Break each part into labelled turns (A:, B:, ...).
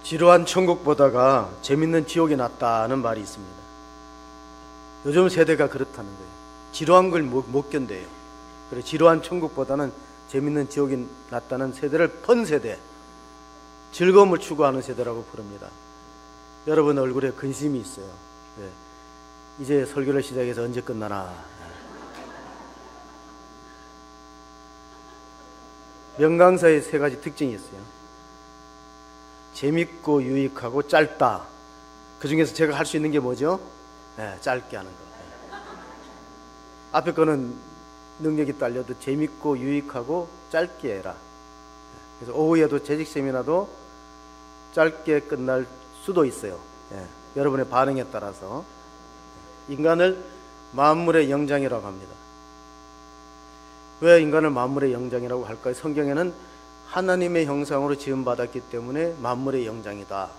A: 지루한 천국보다가 재밌는 지옥이 낫다는 말이 있습니다. 요즘 세대가 그렇다는 거예요. 지루한 걸 못 견뎌요. 그래, 지루한 천국보다는 재밌는 지옥이 낫다는 세대를 펀 세대, 즐거움을 추구하는 세대라고 부릅니다. 여러분 얼굴에 근심이 있어요. 네. 이제 설교를 시작해서 언제 끝나나. 명강사의 세 가지 특징이 있어요. 재밌고 유익하고 짧다. 그 중에서 제가 할 수 있는 게 뭐죠? 네, 짧게 하는 거. 네. 앞에 거는 능력이 딸려도 재밌고 유익하고 짧게 해라. 그래서 오후에도 재직 세미나도 짧게 끝날 수도 있어요. 네. 여러분의 반응에 따라서. 인간을 만물의 영장이라고 합니다. 왜 인간을 만물의 영장이라고 할까요? 성경에는 하나님의 형상으로 지음받았기 때문에 만물의 영장이다.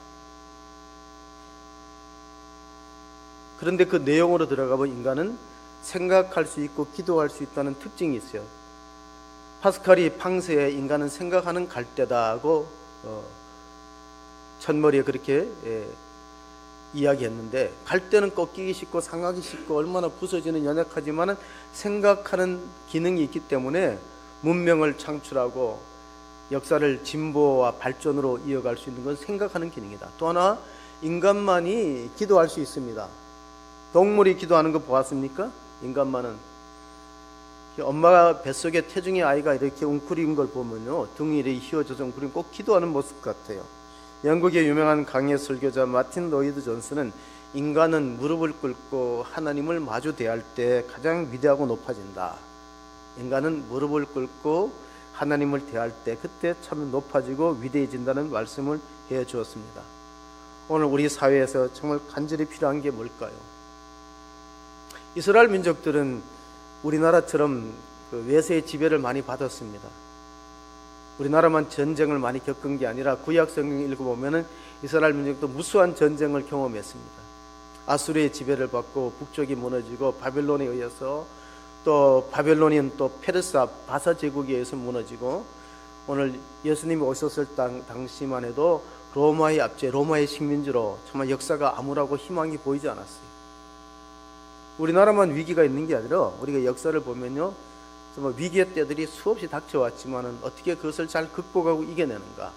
A: 그런데 그 내용으로 들어가면 인간은 생각할 수 있고 기도할 수 있다는 특징이 있어요. 파스칼이 팡세에 인간은 생각하는 갈대다고 첫머리에 그렇게 이야기했는데, 갈대는 꺾이기 쉽고 상하기 쉽고 얼마나 부서지는 연약하지만 생각하는 기능이 있기 때문에 문명을 창출하고 역사를 진보와 발전으로 이어갈 수 있는 건 생각하는 기능이다. 또 하나, 인간만이 기도할 수 있습니다. 동물이 기도하는 거 보았습니까? 인간만은 엄마가 뱃속에 태중의 아이가 이렇게 웅크린 걸 보면요, 등이 이렇게 휘어져서 웅크린 꼭 기도하는 모습 같아요. 영국의 유명한 강해 설교자 마틴 로이드 존스는 인간은 무릎을 꿇고 하나님을 마주 대할 때 가장 위대하고 높아진다. 인간은 무릎을 꿇고 하나님을 대할 때 그때 참 높아지고 위대해진다는 말씀을 해 주었습니다. 오늘 우리 사회에서 정말 간절히 필요한 게 뭘까요? 이스라엘 민족들은 우리나라처럼 외세의 지배를 많이 받았습니다. 우리나라만 전쟁을 많이 겪은 게 아니라 구약 성경 읽어보면 이스라엘 민족도 무수한 전쟁을 경험했습니다. 아수르의 지배를 받고 북쪽이 무너지고 바벨론에 의해서, 또 바벨론인 또 페르사 바사 제국에 의해서 무너지고, 오늘 예수님이 오셨을 당시만 해도 로마의 압제, 로마의 식민지로 정말 역사가 암울하고 희망이 보이지 않았어요. 우리나라만 위기가 있는 게 아니라 우리가 역사를 보면요, 정말 위기의 때들이 수없이 닥쳐왔지만은 어떻게 그것을 잘 극복하고 이겨내는가.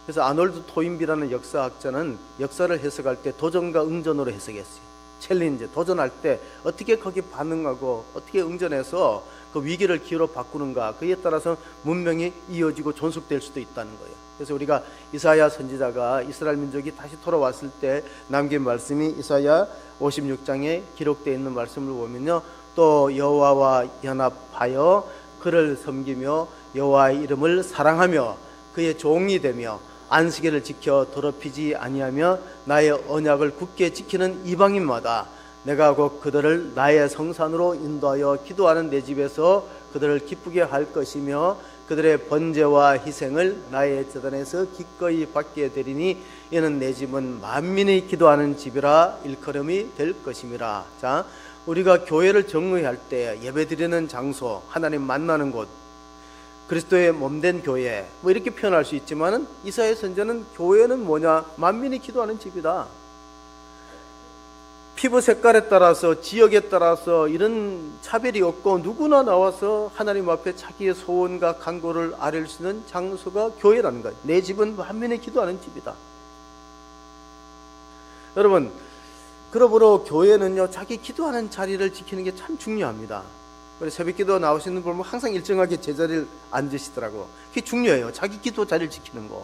A: 그래서 아놀드 토인비라는 역사학자는 역사를 해석할 때 도전과 응전으로 해석했어요. 챌린지, 도전할 때 어떻게 거기에 반응하고 어떻게 응전해서 그 위기를 기회로 바꾸는가, 그에 따라서 문명이 이어지고 존속될 수도 있다는 거예요. 그래서 우리가 이사야 선지자가 이스라엘 민족이 다시 돌아왔을 때 남긴 말씀이 이사야 56장에 기록되어 있는 말씀을 보면요, 또 여호와와 연합하여 그를 섬기며 여호와의 이름을 사랑하며 그의 종이 되며 안식일을 지켜 더럽히지 아니하며 나의 언약을 굳게 지키는 이방인마다 내가 곧 그들을 나의 성산으로 인도하여 기도하는 내 집에서 그들을 기쁘게 할 것이며 그들의 번제와 희생을 나의 제단에서 기꺼이 받게 되리니 이는 내 집은 만민이 기도하는 집이라 일컬음이 될 것임이라. 자, 우리가 교회를 정의할 때 예배드리는 장소, 하나님 만나는 곳, 그리스도의 몸된 교회, 뭐 이렇게 표현할 수 있지만은 이사야 선지자는 교회는 뭐냐? 만민이 기도하는 집이다. 피부 색깔에 따라서, 지역에 따라서 이런 차별이 없고 누구나 나와서 하나님 앞에 자기의 소원과 간구를 아뢰을 수 있는 장소가 교회라는 거예요. 내 집은 만민이 기도하는 집이다. 여러분, 그러므로 교회는요, 자기 기도하는 자리를 지키는 게 참 중요합니다. 우리 새벽기도 나오시는 분 보면 항상 일정하게 제자리를 앉으시더라고. 그게 중요해요. 자기 기도 자리를 지키는 거.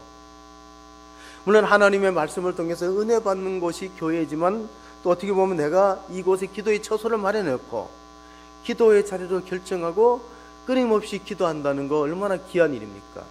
A: 물론 하나님의 말씀을 통해서 은혜 받는 곳이 교회이지만 또 어떻게 보면 내가 이곳에 기도의 처소를 마련했고 기도의 자리로 결정하고 끊임없이 기도한다는 거 얼마나 귀한 일입니까?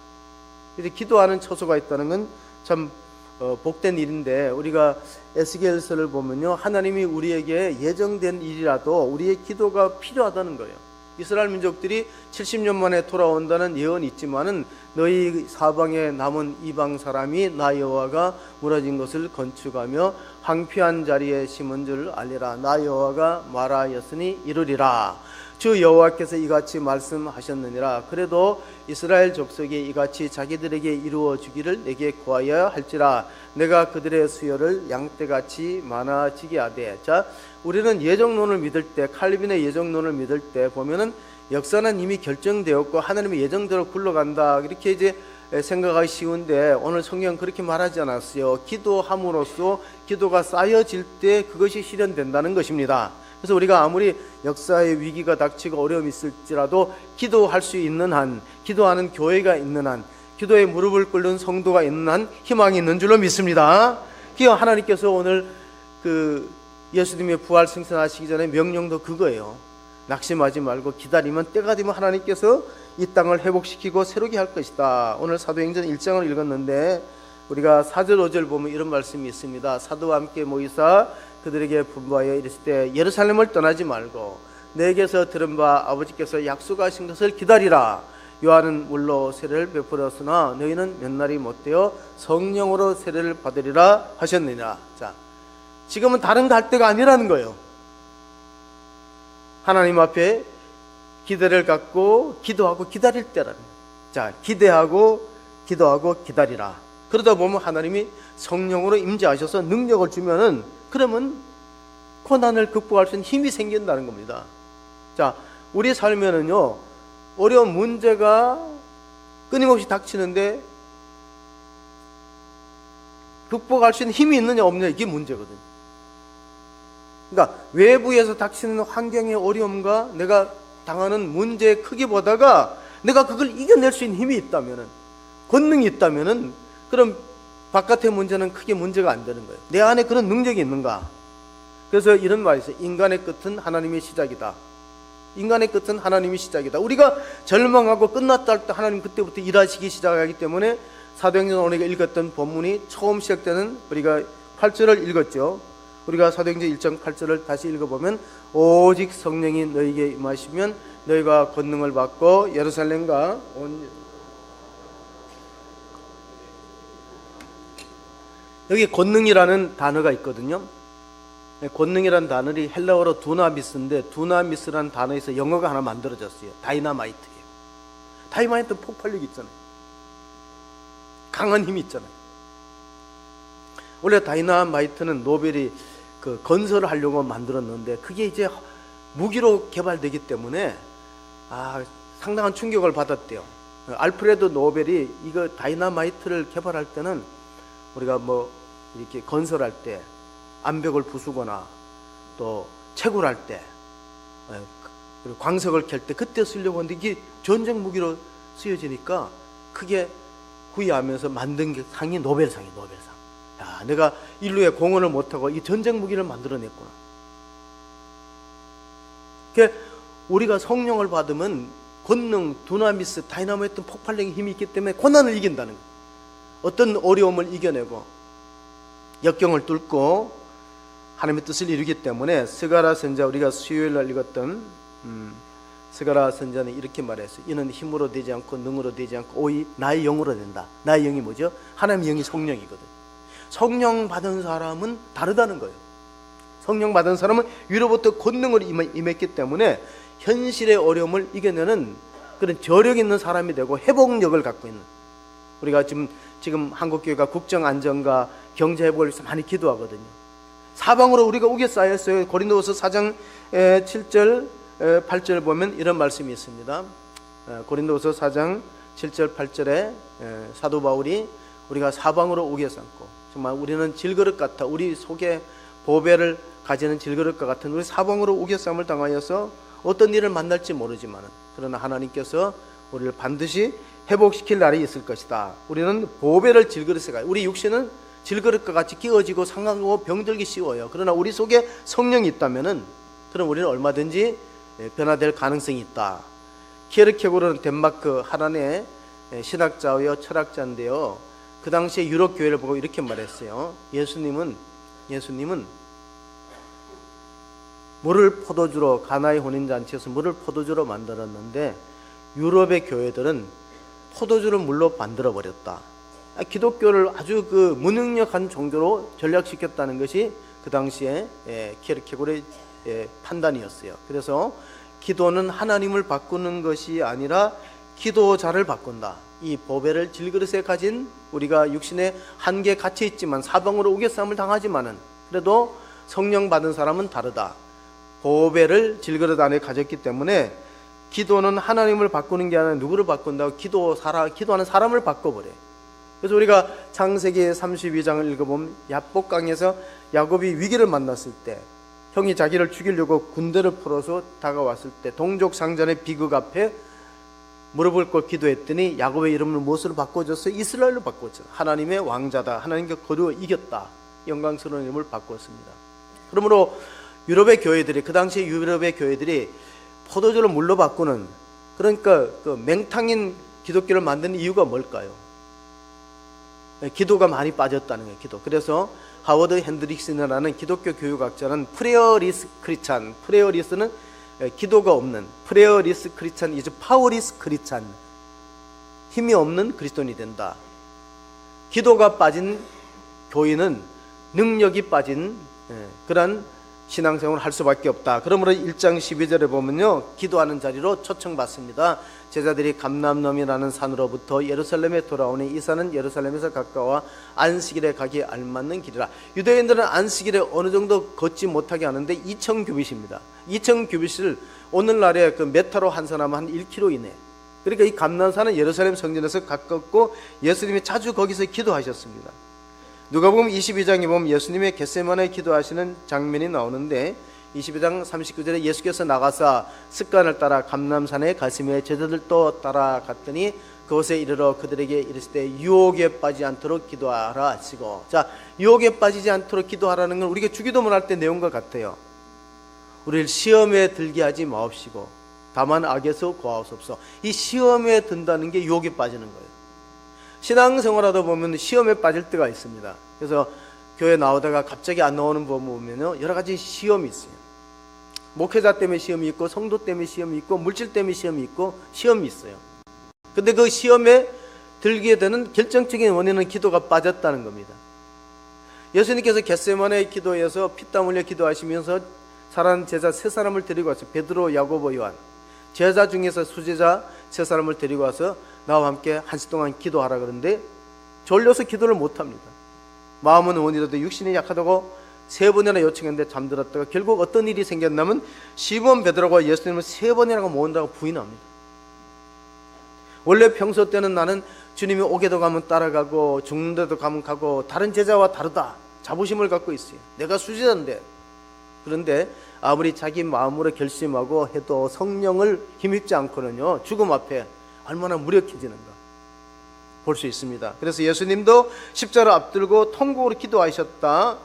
A: 그래서 기도하는 처소가 있다는 건 참 복된 일인데, 우리가 에스겔서를 보면요, 하나님이 우리에게 예정된 일이라도 우리의 기도가 필요하다는 거예요. 이스라엘 민족들이 70년 만에 돌아온다는 예언이 있지만은 너희 사방에 남은 이방 사람이 나 여호와가 무너진 것을 건축하며 황폐한 자리에 심은 줄 알리라. 나 여호와가 말하였으니 이루리라. 주 여호와께서 이같이 말씀하셨느니라. 그래도 이스라엘 족속이 이같이 자기들에게 이루어 주기를 내게 구하여 할지라. 내가 그들의 수요를 양떼같이 많아지게 하되. 자, 우리는 예정론을 믿을 때, 칼빈의 예정론을 믿을 때 보면은 역사는 이미 결정되었고 하나님의 예정대로 굴러간다, 이렇게 이제 생각하기 쉬운데, 오늘 성경 그렇게 말하지 않았어요. 기도함으로써 기도가 쌓여질 때 그것이 실현된다는 것입니다. 그래서 우리가 아무리 역사의 위기가 닥치고 어려움이 있을지라도 기도할 수 있는 한, 기도하는 교회가 있는 한, 기도에 무릎을 꿇는 성도가 있는 한 희망이 있는 줄로 믿습니다. 기어 하나님께서 오늘 그 예수님의 부활 승천하시기 전에 명령도 그거예요. 낙심하지 말고 기다리면 때가 되면 하나님께서 이 땅을 회복시키고 새롭게 할 것이다. 오늘 사도행전 1장을 읽었는데 우리가 4절 5절 보면 이런 말씀이 있습니다. 사도와 함께 모이사 그들에게 분부하여 이르실 때 예루살렘을 떠나지 말고 내게서 들은 바 아버지께서 약속하신 것을 기다리라. 요한은 물로 세례를 베풀었으나 너희는 몇 날이 못되어 성령으로 세례를 받으리라 하셨느니라. 자, 지금은 다른 갈대가 아니라는 거예요. 하나님 앞에 기대를 갖고 기도하고 기다릴 때라는 거예요. 자, 기대하고 기도하고 기다리라. 그러다 보면 하나님이 성령으로 임재하셔서 능력을 주면은, 그러면 고난을 극복할 수 있는 힘이 생긴다는 겁니다. 자, 우리 살면은요, 어려운 문제가 끊임없이 닥치는데 극복할 수 있는 힘이 있느냐 없느냐, 이게 문제거든요. 그러니까 외부에서 닥치는 환경의 어려움과 내가 당하는 문제의 크기보다가 내가 그걸 이겨낼 수 있는 힘이 있다면은, 권능이 있다면은, 그럼 바깥의 문제는 크게 문제가 안 되는 거예요. 내 안에 그런 능력이 있는가? 그래서 이런 말이 있어요. 인간의 끝은 하나님의 시작이다. 인간의 끝은 하나님의 시작이다. 우리가 절망하고 끝났다 할 때 하나님 그때부터 일하시기 시작하기 때문에 사도행전 오늘 읽었던 본문이 처음 시작되는, 우리가 8절을 읽었죠. 우리가 사도행전 1장 8절을 다시 읽어보면 오직 성령이 너희에게 임하시면 너희가 권능을 받고 예루살렘과 온, 여기 권능이라는 단어가 있거든요. 권능이라는 단어이 헬라어로 두나미스인데, 두나미스라는 단어에서 영어가 하나 만들어졌어요. 다이나마이트예요. 다이나마이트는 폭발력이 있잖아요. 강한 힘이 있잖아요. 원래 다이나마이트는 노벨이 그 건설을 하려고 만들었는데 그게 이제 무기로 개발되기 때문에 상당한 충격을 받았대요. 알프레드 노벨이 이거 다이나마이트를 개발할 때는 우리가 뭐 이렇게 건설할 때 암벽을 부수거나 또 채굴할 때 그리고 광석을 캘 때 그때 쓰려고 하는데 이게 전쟁 무기로 쓰여지니까 크게 후회하면서 만든 게 상이 노벨상이에요. 노벨상. 야, 내가 인류에 공헌을 못하고 이 전쟁 무기를 만들어냈구나. 그러니까 우리가 성령을 받으면 권능, 두나미스, 다이나마이트, 폭발력의 힘이 있기 때문에 고난을 이긴다는 거예요. 어떤 어려움을 이겨내고 역경을 뚫고 하나님의 뜻을 이루기 때문에, 스가랴 선지자, 우리가 수요일 날 읽었던 스가랴 선지자는 이렇게 말했어요. 이는 힘으로 되지 않고 능으로 되지 않고 오직 나의 영으로 된다. 나의 영이 뭐죠? 하나님의 영이 성령이거든. 성령 받은 사람은 다르다는 거예요. 성령 받은 사람은 위로부터 권능을 임했기 때문에 현실의 어려움을 이겨내는 그런 저력 있는 사람이 되고 회복력을 갖고 있는, 우리가 지금 한국교회가 국정 안정과 경제 회복을 위해서 많이 기도하거든요. 사방으로 우리가 우겨 쌓였어요. 고린도후서 4장 7절 8절 보면 이런 말씀이 있습니다. 고린도후서 4장 7절 8절에 사도 바울이 우리가 사방으로 우겨 쌓고, 정말 우리는 질그릇 같아, 우리 속에 보배를 가지는 질그릇과 같은 우리 사방으로 우겨 쌓음을 당하여서 어떤 일을 만날지 모르지만, 그러나 하나님께서 우리를 반드시 회복시킬 날이 있을 것이다. 우리는 보배를 질그릇에 가요. 우리 육신은 질그릇과 같이 끼어지고 상하고 병들기 쉬워요. 그러나 우리 속에 성령이 있다면은, 그럼 우리는 얼마든지 변화될 가능성이 있다. 키에르케고르는 덴마크 하란의 신학자요 철학자인데요, 그 당시에 유럽 교회를 보고 이렇게 말했어요. 예수님은 물을 포도주로, 가나의 혼인잔치에서 물을 포도주로 만들었는데 유럽의 교회들은 포도주를 물로 만들어 버렸다. 기독교를 아주 그 무능력한 종교로 전락시켰다는 것이 그 당시에 키에르케고르의 판단이었어요. 그래서 기도는 하나님을 바꾸는 것이 아니라 기도자를 바꾼다. 이 보배를 질그릇에 가진 우리가 육신의 한계에 갇혀 있지만 사방으로 우겨싸움을 당하지만은 그래도 성령 받은 사람은 다르다. 보배를 질그릇 안에 가졌기 때문에 기도는 하나님을 바꾸는 게 아니라 누구를 바꾼다고? 기도하는 사람을 바꿔버려요. 그래서 우리가 창세기 32장을 읽어보면 야복강에서 야곱이 위기를 만났을 때 형이 자기를 죽이려고 군대를 풀어서 다가왔을 때 동족 상전의 비극 앞에 무릎을 꿇고 기도했더니 야곱의 이름을 무엇으로 바꿔줬어요? 이스라엘로 바꿨죠. 하나님의 왕자다. 하나님께 거두어 이겼다. 영광스러운 이름을 바꿨습니다. 그러므로 유럽의 교회들이, 그 당시에 유럽의 교회들이 포도주를 물로 바꾸는, 그러니까 그 맹탕인 기독교를 만드는 이유가 뭘까요? 기도가 많이 빠졌다는 거예요. 기도. 그래서 하워드 핸드릭슨이라는 기독교 교육학자는 프레어리스 크리스찬, 프레어리스는 기도가 없는, 프레어리스 크리스찬 이즈 파워리스 크리스찬, 힘이 없는 그리스도인이 된다. 기도가 빠진 교인은 능력이 빠진 그런 신앙생활을 할 수밖에 없다. 그러므로 1장 12절에 보면요, 기도하는 자리로 초청받습니다. 제자들이 감람섬이라는 산으로부터 예루살렘에 돌아오니 이 산은 예루살렘에서 가까워 안식일에 가기에 알맞는 길이라. 유대인들은 안식일에 어느 정도 걷지 못하게 하는데 2,000규빗입니다. 2,000규빗을 오늘날에 그 메타로 환산하면 한 1km 이내. 그러니까 이 감람산은 예루살렘 성전에서 가깝고 예수님이 자주 거기서 기도하셨습니다. 누가복음 22장에 보면 예수님의 겟세마네 기도하시는 장면이 나오는데 22장 39절에 예수께서 나가사 습관을 따라 감람산에 가시며 제자들도 따라갔더니 그곳에 이르러 그들에게 이르시되 유혹에 빠지지 않도록 기도하라 하시고, 자, 유혹에 빠지지 않도록 기도하라는 건 우리가 주기도문 할 때 내용과 같아요. 우리를 시험에 들게 하지 마옵시고 다만 악에서 구하옵소서. 이 시험에 든다는 게 유혹에 빠지는 거예요. 신앙생활하다 보면 시험에 빠질 때가 있습니다. 그래서 교회 나오다가 갑자기 안 나오는 법 보면요, 여러 가지 시험이 있어요. 목회자 때문에 시험이 있고, 성도 때문에 시험이 있고, 물질 때문에 시험이 있고, 시험이 있어요. 근데 그 시험에 들게 되는 결정적인 원인은 기도가 빠졌다는 겁니다. 예수님께서 겟세마네 기도에서 피땀 흘려 기도하시면서 사랑하는 제자 세 사람을 데리고 왔어요. 베드로, 야고보, 요한. 제자 중에서 수제자 세 사람을 데리고 와서 나와 함께 한 시 동안 기도하라 그러는데 졸려서 기도를 못합니다. 마음은 원이라도 육신이 약하다고 3번이나 요청했는데 잠들었다가 결국 어떤 일이 생겼냐면 시몬 베드로가 예수님을 3번이라고 모은다고 부인합니다. 원래 평소 때는 나는 주님이 오게도 가면 따라가고 죽는데도 가면 가고 다른 제자와 다르다, 자부심을 갖고 있어요. 내가 수제자인데. 그런데 아무리 자기 마음으로 결심하고 해도 성령을 힘입지 않고는요, 죽음 앞에 얼마나 무력해지는가 볼 수 있습니다. 그래서 예수님도 십자가를 앞들고 통곡으로 기도하셨다.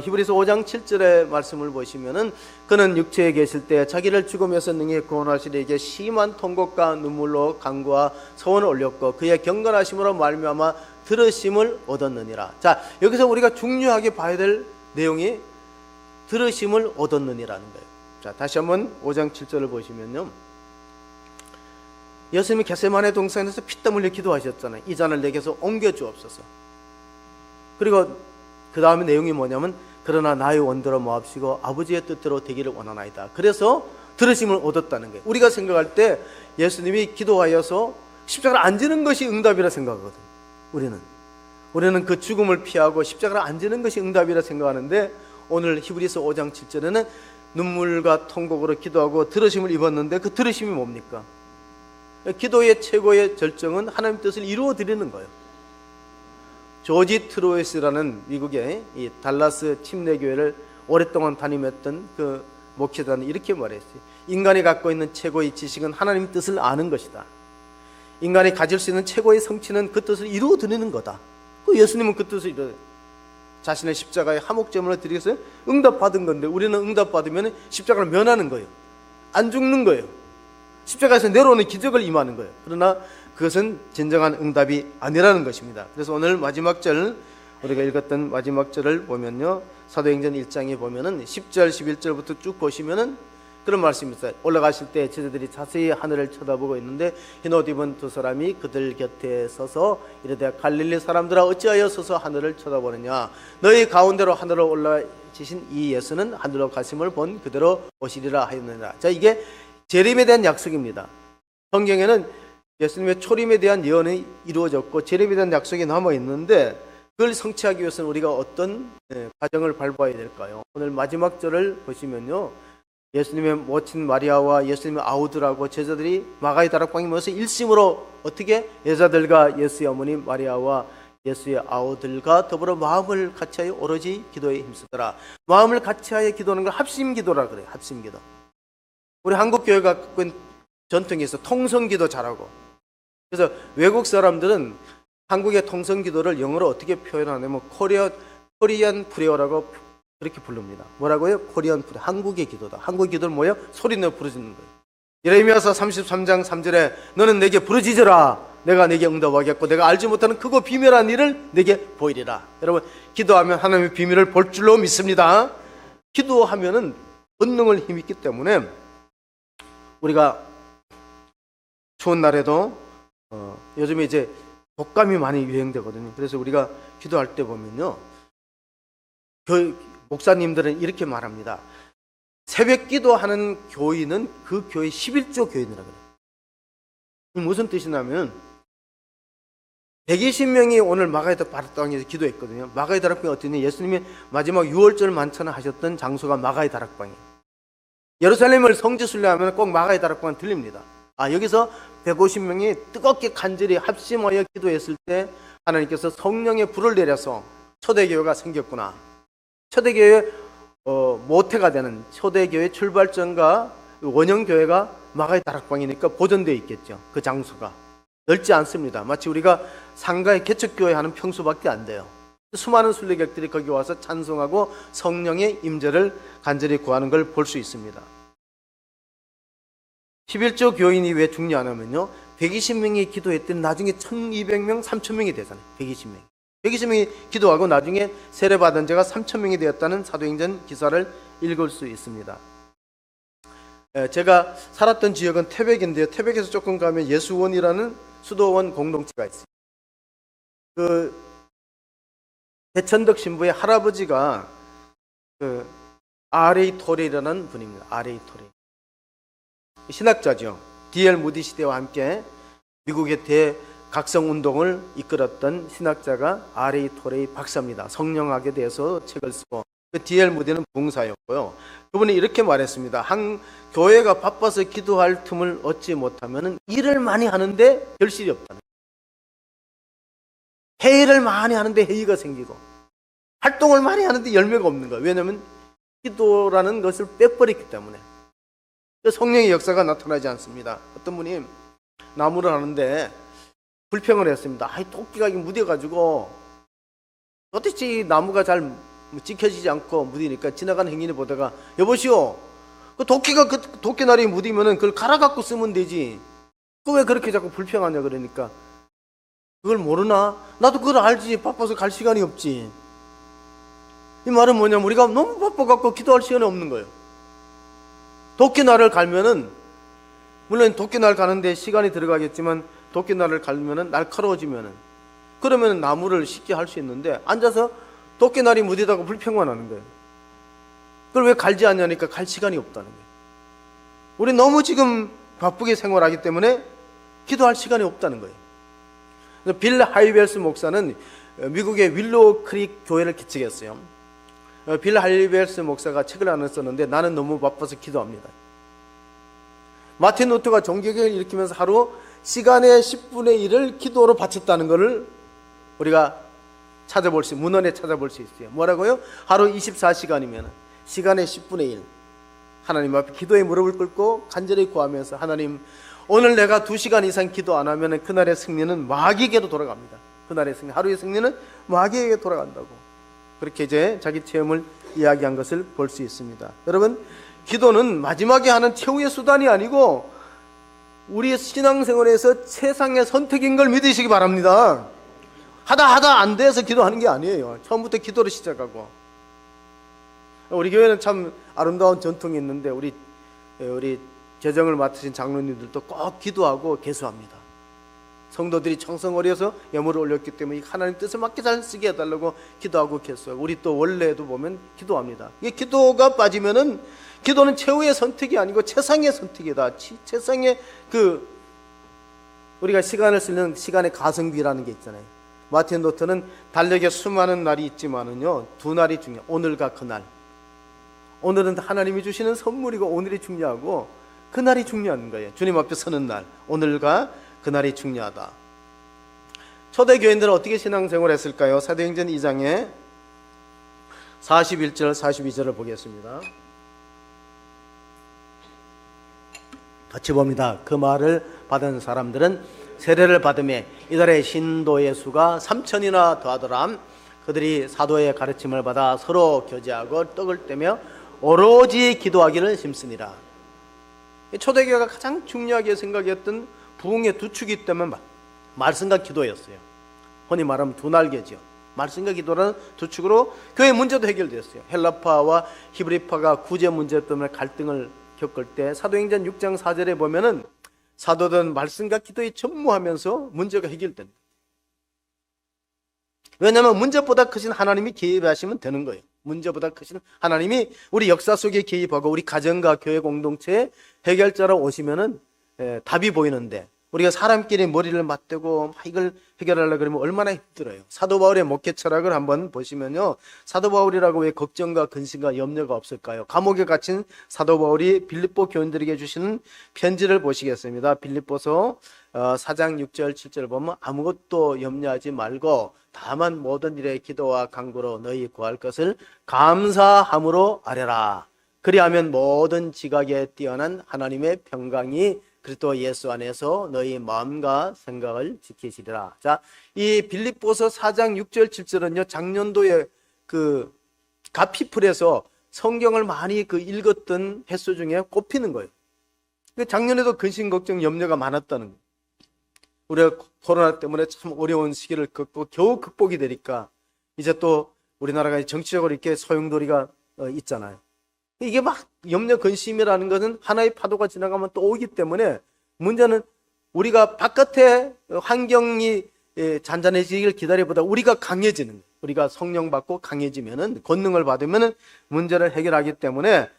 A: 히브리서 5장 7절의 말씀을 보시면은 그는 육체에 계실 때 자기를 죽음에서 능히 구원하시리 이에게 심한 통곡과 눈물로 간구와 소원을 올렸고 그의 경건하심으로 말미암아 들으심을 얻었느니라. 자, 여기서 우리가 중요하게 봐야 될 내용이 들으심을 얻었느니라는 거예요. 자, 다시 한번 5장 7절을 보시면요, 예수님이 겟세마네 동산에서 피땀 흘려 기도하셨잖아요. 이 잔을 내게서 옮겨 주옵소서. 그리고 그 다음에 내용이 뭐냐면 그러나 나의 원대로 마옵시고 아버지의 뜻대로 되기를 원하나이다. 그래서 들으심을 얻었다는 거예요. 우리가 생각할 때 예수님이 기도하여서 십자가를 안 지는 것이 응답이라 생각하거든요. 우리는 그 죽음을 피하고 십자가를 안 지는 것이 응답이라 생각하는데 오늘 히브리서 5장 7절에는 눈물과 통곡으로 기도하고 들으심을 입었는데 그 들으심이 뭡니까? 기도의 최고의 절정은 하나님 뜻을 이루어 드리는 거예요. 조지 트로이스라는 미국의 이 달라스 침례교회를 오랫동안 담임했던 그 목회자는 이렇게 말했어요. 인간이 갖고 있는 최고의 지식은 하나님 뜻을 아는 것이다. 인간이 가질 수 있는 최고의 성취는 그 뜻을 이루어 드리는 거다. 그 예수님은 그 뜻을 이루어 자신의 십자가의 화목제물을 드리겠어요? 응답받은 건데 우리는 응답받으면 십자가를 면하는 거예요. 안 죽는 거예요. 십자가에서 내려오는 기적을 임하는 거예요. 그러나 그것은 진정한 응답이 아니라는 것입니다. 그래서 오늘 마지막 절, 우리가 읽었던 마지막 절을 보면요, 사도행전 1장에 보면은 10절 11절부터 쭉 보시면은 그런 말씀이 있어요. 올라가실 때 제자들이 자세히 하늘을 쳐다보고 있는데 흰옷 입은 두 사람이 그들 곁에 서서 이르되 갈릴리 사람들아 어찌하여 서서 하늘을 쳐다보느냐, 너희 가운데로 하늘로 올라지신 이 예수는 하늘로 가심을 본 그대로 오시리라 하였느니라. 자, 이게 재림에 대한 약속입니다. 성경에는 예수님의 초림에 대한 예언이 이루어졌고 재림에 대한 약속이 남아 있는데 그걸 성취하기 위해서는 우리가 어떤 과정을 밟아야 될까요? 오늘 마지막 절을 보시면요, 예수님의 모친 마리아와 예수님의 아우들하고 제자들이 마가의 다락방에 모여서 일심으로 어떻게 여자들과 예수의 어머니 마리아와 예수의 아우들과 더불어 마음을 같이하여 오로지 기도에 힘쓰더라. 마음을 같이하여 기도하는 걸 합심기도라 그래요. 합심기도. 우리 한국교회가 갖고 있는 전통이 있어. 통성기도 잘하고. 그래서 외국 사람들은 한국의 통성기도를 영어로 어떻게 표현하냐면 코리안 프레어라고 그렇게 부릅니다. 뭐라고요? 코리안 프레어. 한국의 기도다. 한국의 기도는 뭐예요? 소리 내어 부르짖는 거예요. 예레미야서 33장 3절에 너는 내게 부르짖으라. 내가 내게 응답하겠고 내가 알지 못하는 크고 비밀한 일을 내게 보이리라. 여러분, 기도하면 하나님의 비밀을 볼 줄로 믿습니다. 기도하면은 본능을 힘있기 때문에 우리가 추운 날에도 요즘에 이제 독감이 많이 유행되거든요. 그래서 우리가 기도할 때 보면요, 목사님들은 이렇게 말합니다. 새벽 기도하는 교인은 그 교회 11조 교인이라고 해요. 무슨 뜻이냐면 120명이 오늘 마가의 다락방에서 기도했거든요. 마가의 다락방이 어땠냐? 예수님이 마지막 6월절 만찬을 하셨던 장소가 마가의 다락방이에요. 예루살렘을 성지 순례하면 꼭 마가의 다락방은 들립니다. 여기서 150명이 뜨겁게 간절히 합심하여 기도했을 때 하나님께서 성령의 불을 내려서 초대교회가 생겼구나. 초대교회 모태가 되는 초대교회 출발점과 원형교회가 마가의 다락방이니까 보존되어 있겠죠. 그 장소가 넓지 않습니다. 마치 우리가 상가의 개척교회 하는 평수밖에 안 돼요. 수많은 순례객들이 거기 와서 찬송하고 성령의 임재를 간절히 구하는 걸 볼 수 있습니다. 11조 교인이 왜 중요하냐면요, 120명이 기도했더니 나중에 1200명, 3000명이 되잖아요. 120명이 기도하고 나중에 세례받은 자가 3000명이 되었다는 사도행전 기사를 읽을 수 있습니다. 제가 살았던 지역은 태백인데요, 태백에서 조금 가면 예수원이라는 수도원 공동체가 있어요. 그 대천덕 신부의 할아버지가 그 R.A. 토레이라는 분입니다. R.A. 토레이 신학자죠. D.L. 무디 시대와 함께 미국의 대각성운동을 이끌었던 신학자가 R.A. 토레이 박사입니다. 성령학에 대해서 책을 쓰고, 그 D.L. 무디는 봉사였고요. 그분이 이렇게 말했습니다. 한 교회가 바빠서 기도할 틈을 얻지 못하면 일을 많이 하는데 결실이 없다는 거예요. 회의를 많이 하는데 회의가 생기고 활동을 많이 하는데 열매가 없는 거예요. 왜냐하면 기도라는 것을 빼버렸기 때문에. 성령의 역사가 나타나지 않습니다. 어떤 분이 나무를 하는데 불평을 했습니다. 토끼가 묻어가지고 도대체 나무가 잘 찍혀지지 않고 묻으니까 지나가는 행인이 보다가 여보시오, 그 도끼가 그 도끼날이 묻으면 그걸 갈아 갖고 쓰면 되지. 그 왜 그렇게 자꾸 불평하냐 그러니까 그걸 모르나? 나도 그걸 알지. 바빠서 갈 시간이 없지. 이 말은 뭐냐면 우리가 너무 바빠갖고 기도할 시간이 없는 거예요. 도끼날을 갈면은, 물론 도끼날 가는데 시간이 들어가겠지만 도끼날을 갈면은 날카로워지면은, 그러면 나무를 쉽게 할 수 있는데 앉아서 도끼날이 무디다가 불평만 하는 거예요. 그걸 왜 갈지 않냐니까 갈 시간이 없다는 거예요. 우리 너무 지금 바쁘게 생활하기 때문에 기도할 시간이 없다는 거예요. 빌 하이벨스 목사는 미국의 윌로우 크릭 교회를 개척했어요. 빌 하이벨스 목사가 책을 하나 썼는데 나는 너무 바빠서 기도합니다. 마틴 루터가 종교개혁을 일으키면서 하루 시간의 10분의 1을 기도로 바쳤다는 것을 우리가 문헌에 찾아볼 수 있어요. 뭐라고요? 하루 24시간이면 시간의 10분의 1 하나님 앞에 기도의 무릎을 꿇고 간절히 구하면서, 하나님, 오늘 내가 2시간 이상 기도 안 하면 그날의 승리는 마귀에게로 돌아갑니다. 그날의 승리, 하루의 승리는 마귀에게 돌아간다고, 그렇게 이제 자기 체험을 이야기한 것을 볼 수 있습니다. 여러분, 기도는 마지막에 하는 최후의 수단이 아니고 우리 신앙생활에서 최상의 선택인 걸 믿으시기 바랍니다. 하다 안 돼서 기도하는 게 아니에요. 처음부터 기도를 시작하고. 우리 교회는 참 아름다운 전통이 있는데 우리 재정을 맡으신 장로님들도 꼭 기도하고 개수합니다. 성도들이 청성 어려서 예물을 올렸기 때문에 하나님 뜻을 맞게 잘 쓰게 해달라고 기도하고 개수하고, 우리 또 원래도 보면 기도합니다. 이게 기도가 빠지면은, 기도는 최후의 선택이 아니고 최상의 선택이다. 최상의 우리가 시간을 쓰는 시간의 가성비라는 게 있잖아요. 마틴 루터는 달력에 수많은 날이 있지만은요, 두 날이 중요해요. 오늘과 그날. 오늘은 하나님이 주시는 선물이고 오늘이 중요하고 그날이 중요한 거예요. 주님 앞에 서는 날, 오늘과 그날이 중요하다. 초대 교인들은 어떻게 신앙생활을 했을까요? 사도행전 2장에 41절 42절을 보겠습니다. 같이 봅니다. 그 말을 받은 사람들은 세례를 받음에 이달의 신도의 수가 3,000이나 더하더라. 그들이 사도의 가르침을 받아 서로 교제하고 떡을 떼며 오로지 기도하기를 힘쓰니라. 초대교회가 가장 중요하게 생각했던 부흥의 두 축이 있다면 말씀과 기도였어요. 흔히 말하면 두 날개죠. 말씀과 기도라는 두 축으로 교회 문제도 해결됐어요. 헬라파와 히브리파가 구제 문제 때문에 갈등을 겪을 때 사도행전 6장 4절에 보면은 사도들은 말씀과 기도에 전무하면서 문제가 해결된다. 왜냐하면 문제보다 크신 하나님이 개입하시면 되는 거예요. 문제보다 크신 하나님이 우리 역사 속에 개입하고 우리 가정과 교회 공동체의 해결자로 오시면은 답이 보이는데, 우리가 사람끼리 머리를 맞대고 이걸 해결하려고 그러면 얼마나 힘들어요. 사도 바울의 목회 철학을 한번 보시면요, 사도 바울이라고 왜 걱정과 근심과 염려가 없을까요? 감옥에 갇힌 사도 바울이 빌립보 교인들에게 주시는 편지를 보시겠습니다. 빌립보서 4장 6절 7절 보면 아무것도 염려하지 말고 다만 모든 일에 기도와 간구로 너희 구할 것을 감사함으로 아뢰라. 그리하면 모든 지각에 뛰어난 하나님의 평강이 그리스도 예수 안에서 너희 마음과 생각을 지키시리라. 자, 이 빌립보서 4장 6절 7절은요, 작년도에 가피풀에서 성경을 많이 읽었던 횟수 중에 꼽히는 거예요. 작년에도 근심 걱정 염려가 많았다는 거예요. 우리가 코로나 때문에 참 어려운 시기를 겪고 겨우 극복이 되니까 이제 또 우리나라가 정치적으로 이렇게 소용돌이가 있잖아요. 이게 막 염려 근심이라는 것은 하나의 파도가 지나가면 또 오기 때문에, 문제는 우리가 바깥의 환경이 잔잔해지기를 기다리보다 우리가 강해지는 거예요. 우리가 성령 받고 강해지면은, 권능을 받으면은 문제를 해결하기 때문에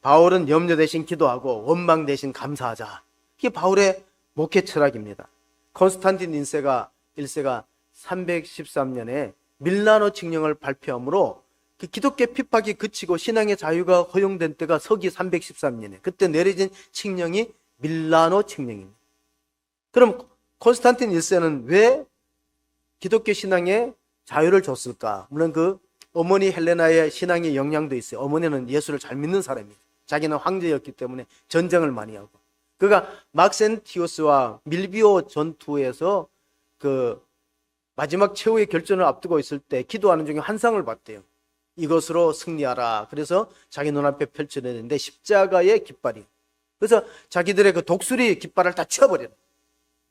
A: 바울은 염려 대신 기도하고 원망 대신 감사하자. 이게 바울의 목회 철학입니다. 콘스탄틴 1세가 313년에 밀라노 칙령을 발표함으로 그 기독교 핍박이 그치고 신앙의 자유가 허용된 때가 서기 313년에 그때 내려진 칙령이 밀라노 칙령입니다. 그럼 콘스탄틴 1세는 왜 기독교 신앙에 자유를 줬을까? 물론 어머니 헬레나의 신앙의 영향도 있어요. 어머니는 예수를 잘 믿는 사람이에요. 자기는 황제였기 때문에 전쟁을 많이 하고, 그가 막센티우스와 밀비오 전투에서 마지막 최후의 결전을 앞두고 있을 때 기도하는 중에 환상을 봤대요. 이것으로 승리하라. 그래서 자기 눈앞에 펼쳐내는데 십자가의 깃발이. 그래서 자기들의 독수리 깃발을 다 치워버려요.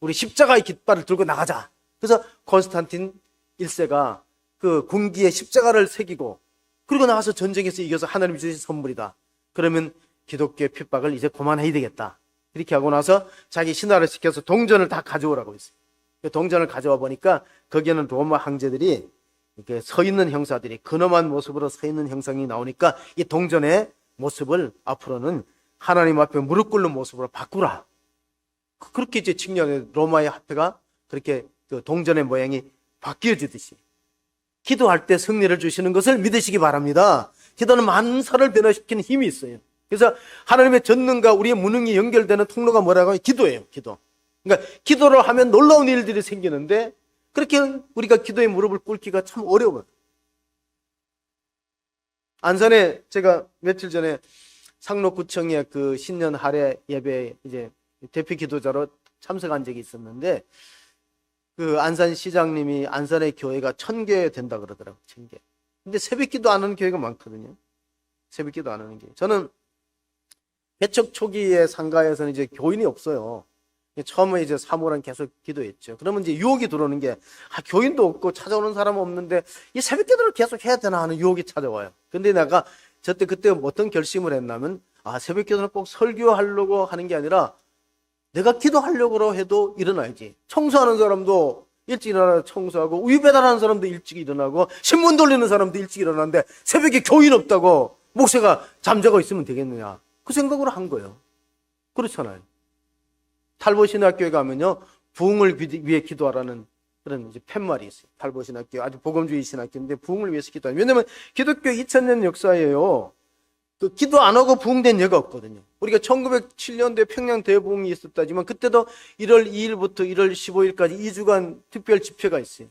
A: 우리 십자가의 깃발을 들고 나가자. 그래서 콘스탄틴 1세가 군기에 십자가를 새기고, 그리고 나가서 전쟁에서 이겨서 하나님이 주신 선물이다. 그러면 기독교의 핍박을 이제 그만해야 되겠다. 이렇게 하고 나서 자기 신하를 시켜서 동전을 다 가져오라고 했어요. 동전을 가져와 보니까 거기에는 로마 황제들이 이렇게 서 있는 형사들이 근엄한 모습으로 서 있는 형상이 나오니까 이 동전의 모습을 앞으로는 하나님 앞에 무릎 꿇는 모습으로 바꾸라. 그렇게 이제 칙령의 로마의 화폐가 그렇게 동전의 모양이 바뀌어지듯이 기도할 때 승리를 주시는 것을 믿으시기 바랍니다. 기도는 만사를 변화시키는 힘이 있어요. 그래서 하나님의 전능과 우리의 무능이 연결되는 통로가 뭐라고 하면 기도예요. 기도. 그러니까 기도를 하면 놀라운 일들이 생기는데, 그렇게 우리가 기도의 무릎을 꿇기가 참 어려워요. 안산에 제가 며칠 전에 상록구청의 신년 할애 예배 이제 대표 기도자로 참석한 적이 있었는데, 안산 시장님이 안산의 교회가 1000개 된다 그러더라고요. 1000개. 근데 새벽 기도 안 하는 교회가 많거든요. 새벽 기도 안 하는 교회. 저는 개척 초기에 상가에서는 이제 교인이 없어요. 처음에 이제 사모랑 계속 기도했죠. 그러면 이제 유혹이 들어오는 게, 교인도 없고 찾아오는 사람은 없는데 이 새벽 기도를 계속 해야 되나 하는 유혹이 찾아와요. 근데 내가 그때 어떤 결심을 했냐면, 새벽 기도는 꼭 설교하려고 하는 게 아니라 내가 기도하려고 해도 일어나야지. 청소하는 사람도 일찍 일어나 청소하고, 우유 배달하는 사람도 일찍 일어나고, 신문 돌리는 사람도 일찍 일어나는데 새벽에 교인 없다고 목사가 잠자고 있으면 되겠느냐, 그 생각으로 한 거예요. 그렇잖아요. 탈보신학교에 가면요, 부흥을 위해 기도하라는 그런 이제 팻말이 있어요. 탈보신학교, 아주 복음주의 신학교인데 부흥을 위해서 기도하는. 왜냐하면 기독교 2000년 역사예요. 그 기도 안 하고 부흥된 예가 없거든요. 우리가 1907년도에 평양 대부흥이 있었다지만 그때도 1월 2일부터 1월 15일까지 2주간 특별 집회가 있어요.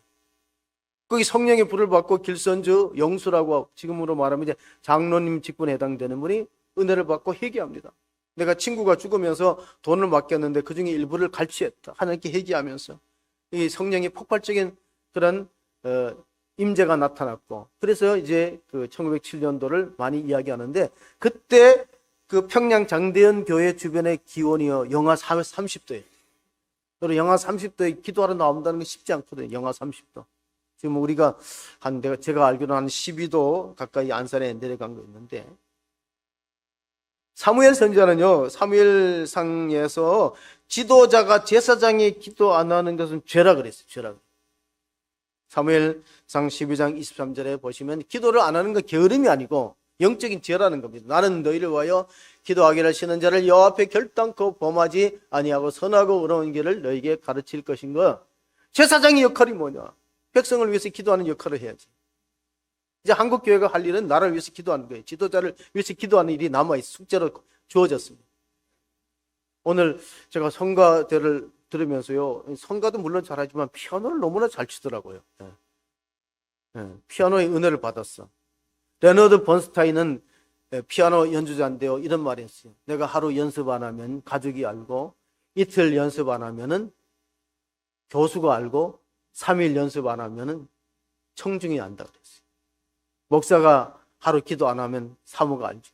A: 거기 성령의 불을 받고 길선주 영수라고 지금으로 말하면 이제 장로님 직분에 해당되는 분이 은혜를 받고 회개합니다. 내가 친구가 죽으면서 돈을 맡겼는데 그중에 일부를 갈취했다. 하나님께 회개하면서 이 성령의 폭발적인 그런 임재가 나타났고, 그래서 이제 그 1907년도를 많이 이야기하는데, 그때 그 평양 장대현 교회 주변의 기온이요 영하 30도예요. 그리고 영하 30도에 기도하러 나온다는 게 쉽지 않거든요. 영하 30도. 지금 우리가 제가 알기로는 한 12도 가까이 안산에 내려간 거 있는데, 사무엘 선지자는요, 사무엘상에서 지도자가 제사장이 기도 안 하는 것은 죄라 그랬어요. 죄라. 사무엘상 12장 23절에 보시면 기도를 안 하는 건 게으름이 아니고 영적인 죄라는 겁니다. 나는 너희를 위하여 기도하기를 하시는 자를 여호와 앞에 결단코 범하지 아니하고 선하고 의로운 길을 너희에게 가르칠 것인가. 제사장의 역할이 뭐냐? 백성을 위해서 기도하는 역할을 해야지. 이제 한국 교회가 할 일은 나라를 위해서 기도하는 거예요. 지도자를 위해서 기도하는 일이 남아있어. 숙제로 주어졌습니다. 오늘 제가 성가대를 들으면서요, 성가도 물론 잘하지만 피아노를 너무나 잘 치더라고요. 피아노의 은혜를 받았어. 레너드 번스타인은 피아노 연주자인데요, 이런 말이 했어요. 내가 하루 연습 안 하면 가족이 알고, 이틀 연습 안 하면은 교수가 알고, 3일 연습 안 하면은 청중이 안다 그랬어요. 목사가 하루 기도 안 하면 사모가 알죠.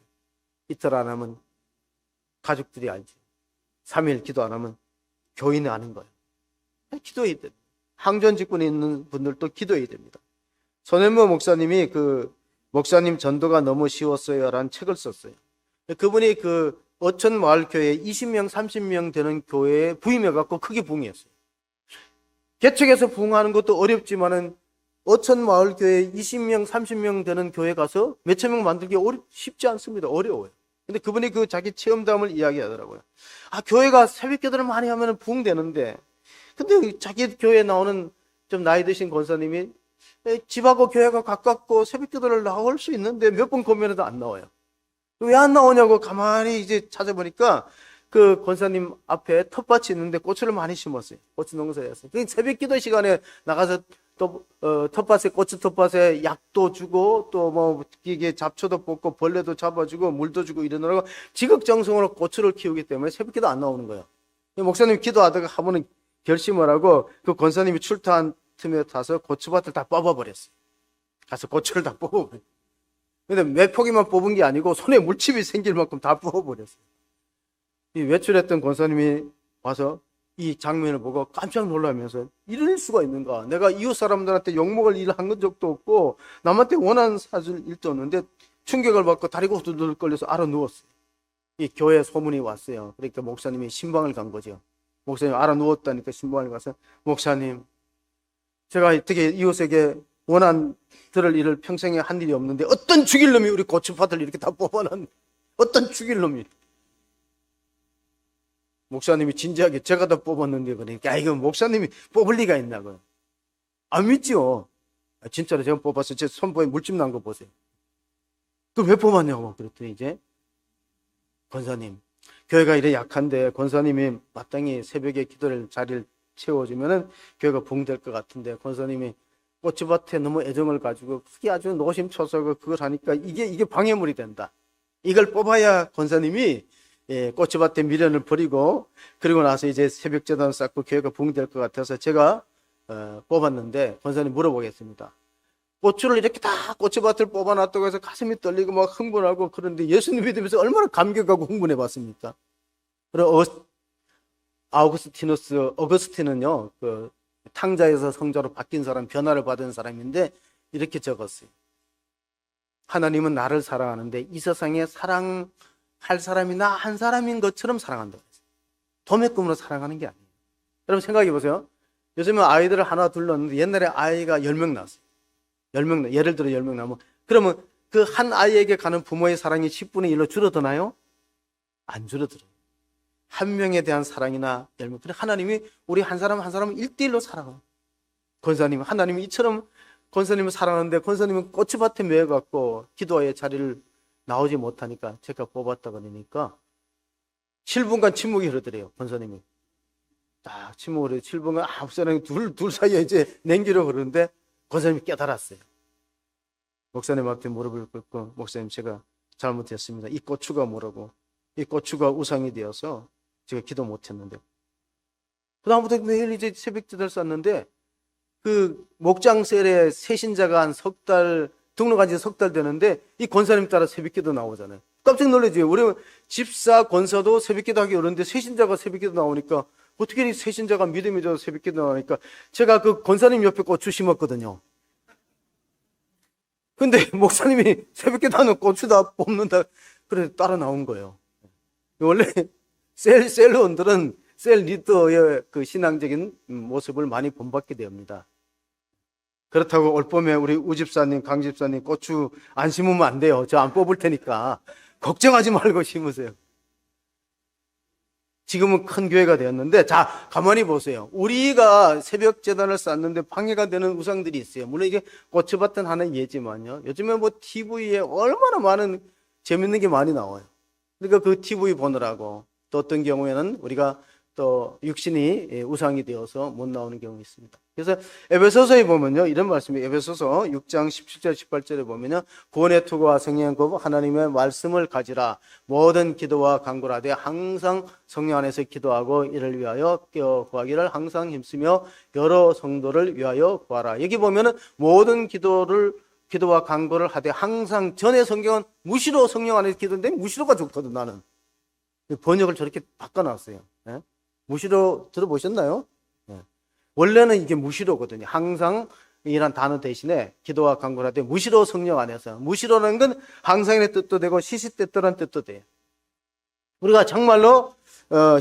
A: 이틀 안 하면 가족들이 알죠. 3일 기도 안 하면 교인이 아는 거예요. 기도해야 됩니다. 항전 직분에 있는 분들도 기도해야 됩니다. 손현모 목사님이 그 목사님 전도가 너무 쉬웠어요 라는 책을 썼어요. 그분이 그 어촌 마을교회 20명 30명 되는 교회에 부임해갖고 크게 부흥했어요. 개척해서 부흥하는 것도 어렵지만은 어촌 마을교회 20명 30명 되는 교회 가서 몇천 명 만들기 쉽지 않습니다. 어려워요. 근데 그분이 그 자기 체험담을 이야기하더라고요. 교회가 새벽 기도를 많이 하면 부흥되는데, 근데 자기 교회에 나오는 좀 나이 드신 권사님이 집하고 교회가 가깝고 새벽 기도를 나올 수 있는데 몇 번 고민해도 안 나와요. 왜 안 나오냐고 가만히 이제 찾아보니까 그 권사님 앞에 텃밭이 있는데 고추를 많이 심었어요. 고추 농사였어요. 그러니까 새벽 기도 시간에 나가서 또 텃밭에, 고추 텃밭에 약도 주고 또 뭐 이게 잡초도 뽑고 벌레도 잡아주고 물도 주고 이러느라고 지극정성으로 고추를 키우기 때문에 새벽기도 안 나오는 거예요. 목사님이 기도하다가 한 번은 결심을 하고 그 권사님이 출타한 틈에 타서 고추밭을 다 뽑아버렸어요. 가서 고추를 다 뽑아버렸어요. 근데 몇 포기만 뽑은 게 아니고 손에 물집이 생길 만큼 다 뽑아버렸어요. 이 외출했던 권사님이 와서 이 장면을 보고 깜짝 놀라면서 이럴 수가 있는가? 내가 이웃 사람들한테 욕먹을 일을 한 적도 없고 남한테 원한 사줄 일도 없는데 충격을 받고 다리가 후두둑 걸려서 알아 누웠어요. 이 교회 소문이 왔어요. 그러니까 목사님이 신방을 간 거죠. 목사님 알아 누웠다니까 신방을 가서, 목사님, 제가 어떻게 이웃에게 원한 들을 일을 평생에 한 일이 없는데 어떤 죽일 놈이 우리 고추밭을 이렇게 다 뽑아놨는데, 어떤 죽일 놈이. 목사님이 진지하게 제가 다 뽑았는데, 그러니까 이거 목사님이 뽑을 리가 있나고요. 안 믿죠? 진짜로 제가 뽑았어요. 제 손보에 물집 난 거 보세요. 그걸 왜 뽑았냐고 그랬더니 이제 권사님, 교회가 이래 약한데 권사님이 마땅히 새벽에 기도를 자리를 채워주면은 교회가 부흥될 것 같은데, 권사님이 고추밭에 너무 애정을 가지고 그게 아주 노심초사하고 그걸 하니까 이게 방해물이 된다. 이걸 뽑아야 권사님이 고추밭에 미련을 버리고, 그리고 나서 이제 새벽 제단 쌓고 교회가 부흥될 것 같아서 제가 뽑았는데, 권사님 물어보겠습니다. 고추를 이렇게 다 고추밭을 뽑아놨다고 해서 가슴이 떨리고 막 흥분하고 그런데 예수님 믿으면서 얼마나 감격하고 흥분해 봤습니까? 그리고 어거스틴은요, 그 탕자에서 성자로 바뀐 사람, 변화를 받은 사람인데 이렇게 적었어요. 하나님은 나를 사랑하는데 이 세상에 사랑할 사람이 나 한 사람인 것처럼 사랑한다고 했어요. 도매금으로 살아가는 게 아니에요. 여러분 생각해 보세요. 요즘은 아이들을 하나 둘 낳는데 옛날에 아이가 10명 낳았어요. 10명, 예를 들어 10명 낳으면 그러면 그 한 아이에게 가는 부모의 사랑이 10분의 1로 줄어드나요? 안 줄어들어요. 한 명에 대한 사랑이나 열명. 그래 하나님이 우리 한 사람 한 사람은 1대1로 사랑해요. 권사님, 하나님이 이처럼 권사님을 사랑하는데 권사님은 고추밭에 매여갖고 기도의 자리를 나오지 못하니까 제가 뽑았다 그러니까 7분간 침묵이 흐르더래요. 권사님이 딱 침묵을 해요. 7분간 아무 사람이 둘 사이에 이제 냉기로 흐르는데 권사님이 깨달았어요. 목사님 앞에 무릎을 꿇고 목사님 제가 잘못했습니다. 이 고추가 뭐라고? 이 고추가 우상이 되어서 제가 기도 못했는데 그 다음부터 매일 이제 새벽 기도를 쌌는데 그 목장셀에 새신자가 한 석 달 등록한 지 석 달 되는데 이 권사님 따라 새벽 기도 나오잖아요. 깜짝 놀라죠. 우리 집사 권사도 새벽 기도 하기 어려운데 새신자가 새벽 기도 나오니까 어떻게 이 새신자가 믿음이 져서 새벽 기도 나오니까 제가 그 권사님 옆에 고추 심었거든요. 근데 목사님이 새벽 기도 하는 고추다 뽑는다 그래 따라 나온 거예요. 원래 셀원들은 셀 리더의 그 신앙적인 모습을 많이 본받게 됩니다. 그렇다고 올 봄에 우리 우집사님, 강집사님 고추 안 심으면 안 돼요. 저 안 뽑을 테니까 걱정하지 말고 심으세요. 지금은 큰 교회가 되었는데 자 가만히 보세요. 우리가 새벽 제단을 쌓는데 방해가 되는 우상들이 있어요. 물론 이게 고추밭은 하나의 예지만요. 요즘에 뭐 TV에 얼마나 많은 재밌는 게 많이 나와요. 그러니까 그 TV 보느라고 또 어떤 경우에는 우리가 또 육신이 우상이 되어서 못 나오는 경우가 있습니다. 그래서 에베소서에 보면요 이런 말씀이 에베소서 6장 17절 18절에 보면요 구원의 투구와 성령의 법 하나님의 말씀을 가지라 모든 기도와 간구를 하되 항상 성령 안에서 기도하고 이를 위하여 구하기를 항상 힘쓰며 여러 성도를 위하여 구하라. 여기 보면은 모든 기도와 간구를 하되 항상 전에 성경은 무시로 성령 안에서 기도인데 무시로가 좋거든 나는. 번역을 저렇게 바꿔놨어요. 예? 무시로 들어보셨나요? 예. 원래는 이게 무시로거든요. 항상 이란 단어 대신에 기도와 간구를 하되 무시로 성령 안에서 무시로라는 건 항상의 뜻도 되고 시시때때라는 뜻도 돼요. 우리가 정말로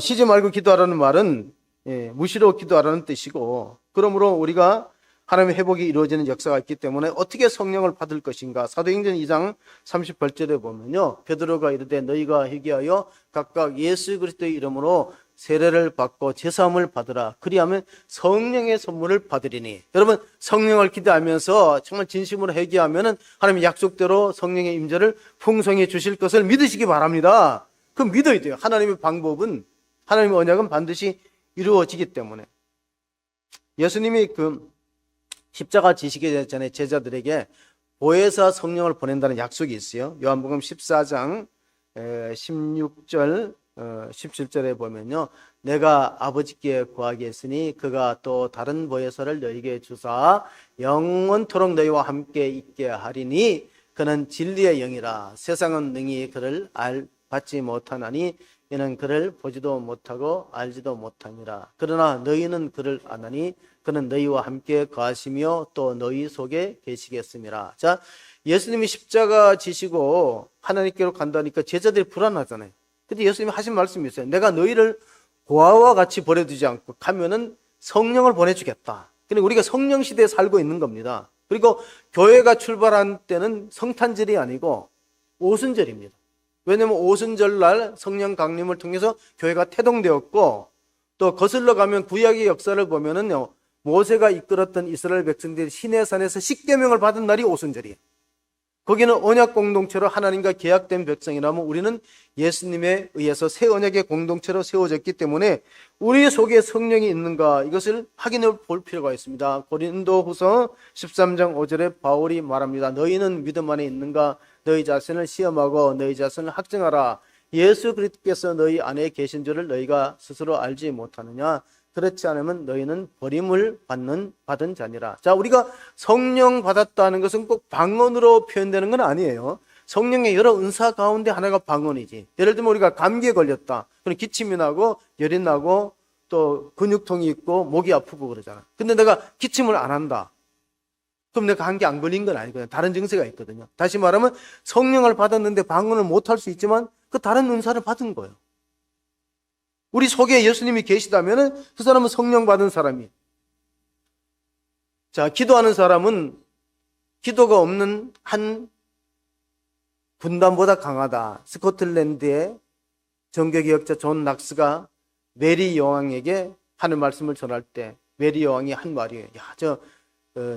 A: 쉬지 말고 기도하라는 말은 무시로 기도하라는 뜻이고 그러므로 우리가 하나님의 회복이 이루어지는 역사가 있기 때문에 어떻게 성령을 받을 것인가. 사도행전 2장 38절에 보면요 베드로가 이르되 너희가 회개하여 각각 예수 그리스도의 이름으로 세례를 받고 제사함을 받으라. 그리하면 성령의 선물을 받으리니. 여러분 성령을 기도하면서 정말 진심으로 회개하면 하나님의 약속대로 성령의 임재를 풍성히 주실 것을 믿으시기 바랍니다. 그 믿어야 돼요. 하나님의 방법은 하나님의 언약은 반드시 이루어지기 때문에. 예수님이 그 십자가 지시기 전에 제자들에게 보혜사 성령을 보낸다는 약속이 있어요. 요한복음 14장 16절 17절에 보면요 내가 아버지께 구하겠으니 그가 또 다른 보혜사를 너희에게 주사 영원토록 너희와 함께 있게 하리니 그는 진리의 영이라. 세상은 능히 그를 받지 못하나니 이는 그를 보지도 못하고 알지도 못함이라. 그러나 너희는 그를 아나니 그는 너희와 함께 거하시며 또 너희 속에 계시겠음이라. 자, 예수님이 십자가 지시고 하나님께로 간다니까 제자들이 불안하잖아요. 근데 예수님이 하신 말씀이 있어요. 내가 너희를 고아와 같이 버려두지 않고 가면은 성령을 보내주겠다. 그러니까 우리가 성령 시대에 살고 있는 겁니다. 그리고 교회가 출발한 때는 성탄절이 아니고 오순절입니다. 왜냐하면 오순절날 성령 강림을 통해서 교회가 태동되었고 또 거슬러 가면 구약의 역사를 보면은요 모세가 이끌었던 이스라엘 백성들이 시내산에서 십계명을 받은 날이 오순절이에요. 거기는 언약 공동체로 하나님과 계약된 백성이라면 우리는 예수님에 의해서 새 언약의 공동체로 세워졌기 때문에 우리 속에 성령이 있는가 이것을 확인해 볼 필요가 있습니다. 고린도후서 13장 5절에 바울이 말합니다. 너희는 믿음 안에 있는가? 너희 자신을 시험하고 너희 자신을 학증하라. 예수 그리스도께서 너희 안에 계신 줄을 너희가 스스로 알지 못하느냐? 그렇지 않으면 너희는 버림을 받은 자니라. 자, 우리가 성령 받았다는 것은 꼭 방언으로 표현되는 건 아니에요. 성령의 여러 은사 가운데 하나가 방언이지. 예를 들면 우리가 감기에 걸렸다. 그럼 기침이 나고 열이 나고 또 근육통이 있고 목이 아프고 그러잖아. 근데 내가 기침을 안 한다. 그럼 내가 감기 안 걸린 건 아니거든요. 다른 증세가 있거든요. 다시 말하면 성령을 받았는데 방언을 못 할 수 있지만 그 다른 은사를 받은 거예요. 우리 속에 예수님이 계시다면 그 사람은 성령 받은 사람이에요. 자, 기도하는 사람은 기도가 없는 한 군단보다 강하다. 스코틀랜드의 정교개혁자 존 낙스가 메리 여왕에게 하는 말씀을 전할 때 메리 여왕이 한 말이에요. 야,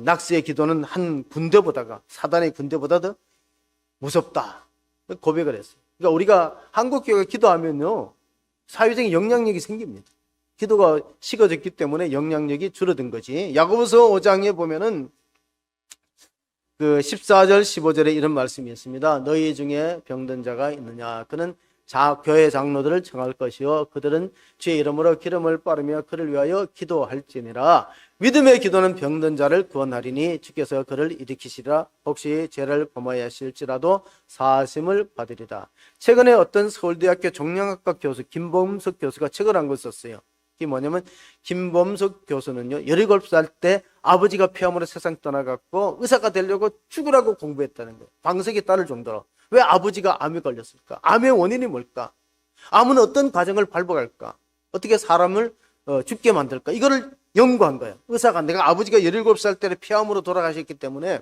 A: 낙스의 기도는 한 군대보다가 사단의 군대보다도 무섭다. 고백을 했어요. 그러니까 우리가 한국교회가 기도하면요, 사회적인 영향력이 생깁니다. 기도가 식어졌기 때문에 영향력이 줄어든 거지. 야고보서 5장에 보면은 그 14절 15절에 이런 말씀이 있습니다. 너희 중에 병든 자가 있느냐? 그는 교회 장로들을 청할 것이요 그들은 주의 이름으로 기름을 바르며 그를 위하여 기도할지니라. 믿음의 기도는 병든 자를 구원하리니 주께서 그를 일으키시리라. 혹시 죄를 범하였을지라도 사하심을 받으리라. 최근에 어떤 서울대학교 종양학과 교수 김범석 교수가 책을 한 권 썼어요. 이게 뭐냐면 김범석 교수는요 17살 때 아버지가 폐암으로 세상 떠나갔고 의사가 되려고 죽으라고 공부했다는 거예요. 방석이 따를 정도로. 왜 아버지가 암에 걸렸을까? 암의 원인이 뭘까? 암은 어떤 과정을 밟아갈까? 어떻게 사람을 죽게 만들까? 이거를 연구한 거예요. 의사가 내가 아버지가 17살 때 폐암으로 돌아가셨기 때문에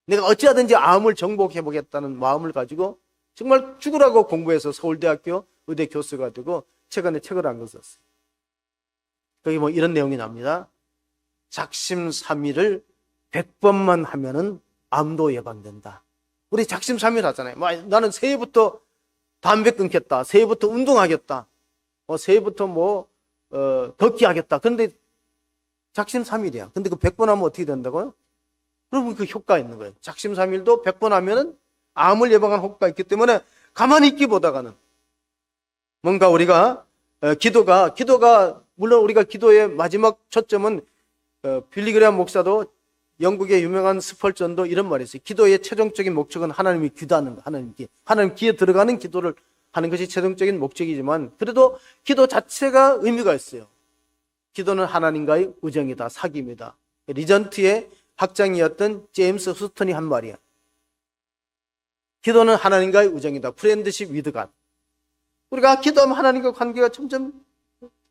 A: 내가 어찌하든지 암을 정복해 보겠다는 마음을 가지고 정말 죽으라고 공부해서 서울대학교 의대 교수가 되고 최근에 책을 한 권 썼어요. 거기 뭐 이런 내용이 납니다. 작심삼일을 100번만 하면은 암도 예방된다. 우리 작심삼일 하잖아요. 나는 새해부터 담배 끊겠다. 새해부터 운동하겠다. 새해부터 걷기 하겠다. 그런데 작심삼일이야. 근데 그 100번 하면 어떻게 된다고요? 그러면 그 효과 있는 거예요. 작심삼일도 100번 하면은 암을 예방하는 효과가 있기 때문에 가만히 있기보다가는 뭔가 우리가 기도가 물론 우리가 기도의 마지막 초점은 빌리그레암 목사도 영국의 유명한 스펄전도 이런 말이 있어요. 기도의 최종적인 목적은 하나님이 기도하는 거, 하나님 귀에 들어가는 기도를 하는 것이 최종적인 목적이지만 그래도 기도 자체가 의미가 있어요. 기도는 하나님과의 우정이다, 사귐이다. 리전트의 학장이었던 제임스 후스턴이 한 말이야. 기도는 하나님과의 우정이다. 프렌드십 위드 갓. 우리가 기도하면 하나님과 관계가 점점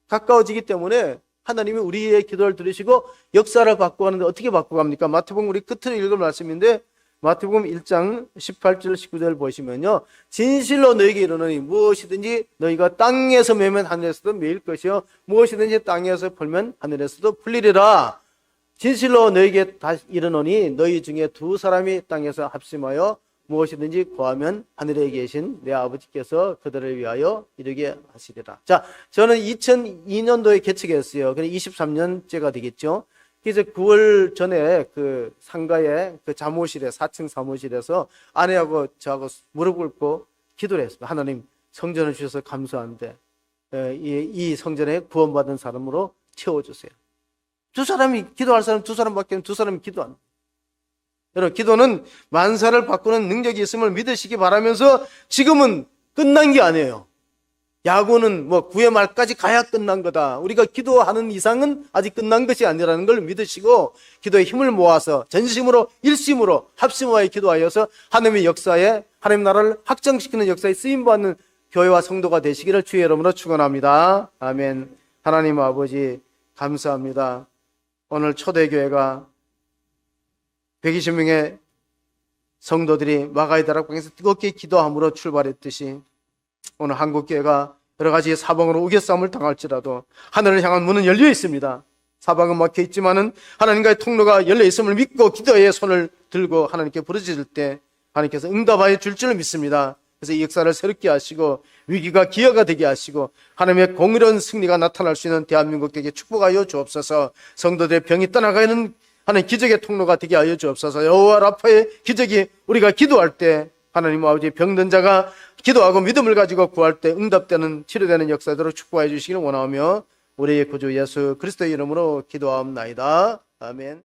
A: 가까워지기 때문에 하나님이 우리의 기도를 들으시고 역사를 바꾸는데 어떻게 바꿔갑니까? 마태복음 우리 끝으로 읽을 말씀인데 마태복음 1장 18절 19절 보시면요. 진실로 너에게 이르노니 무엇이든지 너희가 땅에서 매면 하늘에서도 매일 것이요 무엇이든지 땅에서 풀면 하늘에서도 풀리리라. 진실로 너에게 이르노니 너희 중에 두 사람이 땅에서 합심하여 무엇이든지 구하면 하늘에 계신 내 아버지께서 그들을 위하여 이루게 하시리라. 자, 저는 2002년도에 개척했어요. 그래 23년째가 되겠죠. 그래서 9월 전에 그 상가의 그 사무실에 4층 사무실에서 아내하고 저하고 무릎 꿇고 기도를 했습니다. 하나님 성전을 주셔서 감사한데 이 성전에 구원받은 사람으로 채워주세요. 두 사람이 기도할 사람 두 사람밖에 없는 두 사람이 기도합니다. 여러분 기도는 만사를 바꾸는 능력이 있음을 믿으시기 바라면서 지금은 끝난 게 아니에요. 야구는 9회 말까지 가야 끝난 거다. 우리가 기도하는 이상은 아직 끝난 것이 아니라는 걸 믿으시고 기도에 힘을 모아서 전심으로 일심으로 합심하여 기도하여서 하나님의 역사에 하나님 나라를 확장시키는 역사에 쓰임받는 교회와 성도가 되시기를 주의 이름으로 축원합니다. 아멘. 하나님 아버지 감사합니다. 오늘 초대교회가 120명의 성도들이 마가의 다락방에서 뜨겁게 기도함으로 출발했듯이 오늘 한국교회가 여러 가지 사방으로 우겨싸움을 당할지라도 하늘을 향한 문은 열려 있습니다. 사방은 막혀 있지만은 하나님과의 통로가 열려 있음을 믿고 기도의 손을 들고 하나님께 부르짖을 때 하나님께서 응답하여 줄 줄을 믿습니다. 그래서 이 역사를 새롭게 하시고 위기가 기회가 되게 하시고 하나님의 공의로운 승리가 나타날 수 있는 대한민국에게 축복하여 주옵소서. 성도들의 병이 떠나가는 하나님 기적의 통로가 되게 하여 주옵소서. 여호와 라파의 기적이 우리가 기도할 때 하나님 아버지 병든 자가 기도하고 믿음을 가지고 구할 때 응답되는 치료되는 역사대로 축복해 주시기를 원하며 우리의 구주 예수 그리스도의 이름으로 기도하옵나이다. 아멘.